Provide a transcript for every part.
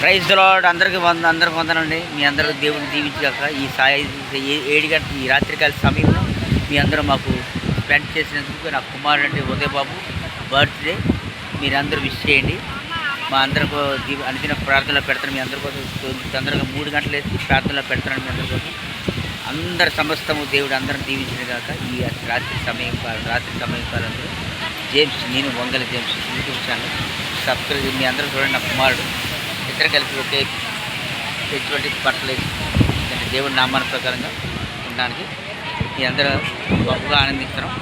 Praise the lord. అందరికి వందనండి. మీ అందరూ దేవుని దీవించాక ఈ సాయి 7 గంటల ఈ రాత్రికాల సమయంలో మీ అందరూ మాకు స్పెండ్ చేసినందుకు నా కుమారుడు అంటే ఉదయబాబు బర్త్డే మీరందరూ విష్ చేయండి. మా అందరికీ అనుదిన ప్రార్థనలో పెడతాను. మీ అందరి కోసం తొందరగా 3 గంటలు వేసి ప్రార్థనలో పెడతాను. మీ అందరి కోసం అందరి సమస్తము దేవుడు అందరం దీవించిన కాక ఈ రాత్రి సమయం కాలంలో జేమ్స్, నేను Vangala James YouTube channel subscribe. మీ అందరూ చూడండి. నా కుమారుడు ఇద్దరు కలిసి ఒకే ఎటువంటి బట్టలు వేసి దేవుడి నామాన ప్రకారంగా ఉండడానికి మీ అందరూ గొప్పగా ఆనందిస్తున్నాం.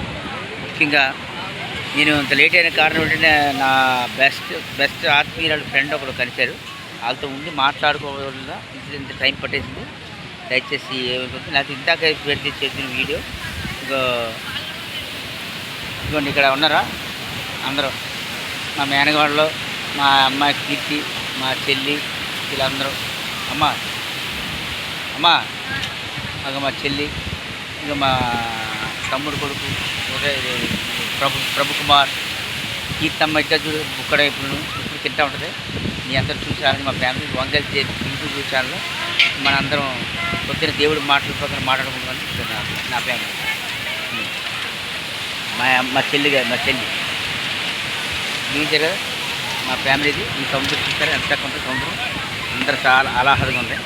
ముఖ్యంగా నేను ఇంత లేట్ అయిన కారణం ఏంటంటే నా బెస్ట్ ఆత్మీయురాలు ఫ్రెండ్ ఒకరు కలిశారు. వాళ్ళతో ఉండి మాట్లాడుకోవడం ఇంత టైం పట్టేసింది. దయచేసి ఏమైపోతుంది నాకు ఇందాక పెడితే చేసిన వీడియో ఇదిగోండి ఇక్కడ ఉన్నారా అందరూ మా మేనగాళ్ళు, మా అమ్మాయి కీర్తి, మా చెల్లి, వీళ్ళందరూ అమ్మ మా చెల్లి, ఇంకా మా తమ్ముడు కొడుకు ప్రభుకుమార్, కీర్తమ్మ ఇక్కడ చూడు ఇక్కడ ఇప్పుడు తింటూ ఉంటుంది. మీ అందరూ చూసారని మా ఫ్యామిలీ వంగల్ యూట్యూబ్ ఛానల్లో మన అందరం పొద్దున దేవుడి మాటల ప్రకారం మాట్లాడుకుంటున్నాను. నా ఫ్యామిలీ మా చెల్లి చూపించారు కదా మా ఫ్యామిలీది. ఈ సముద్రం చూస్తారు ఎంత కొంత సముద్రం అందరూ చాలా ఆహ్లాదంగా ఉంది.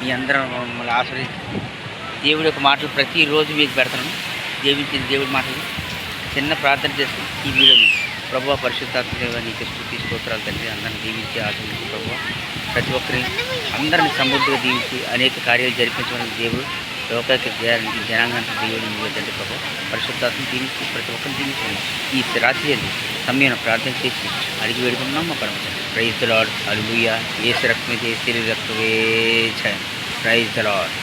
మీ అందరం మమ్మల్ని ఆశ్రయించి దేవుడి యొక్క మాటలు ప్రతిరోజు మీకు పెడతాను. జీవించిన దేవుడి మాటలు చిన్న ప్రార్థన చేసి ఈ వీడియోని ప్రభువా పరిశుద్ధాత్మ నీకు స్తుతి స్తోత్రాలు తండ్రి. అందరిని దీవించి ఆశ్రయించి ప్రభువా ప్రతి ఒక్కరిని అందరిని సమృద్ధిగా దీవించి అనేక కార్యాలు జరిపించడానికి దేవుడు లోకానికి జనాంగానికి దేవుడు నువ్వు తండ్రి ప్రభువా పరిశుద్ధాత్మ దీవించి ప్రతి ఒక్కరిని దీవించండి. ఈ రాత్రి సమయం ప్రార్థన చేసి అడిగి వేడుకున్నాం మా పరమ. Praise the lord. హల్లెలూయా. యేసు రక్తమే యేసు రక్తమే. Praise the lord.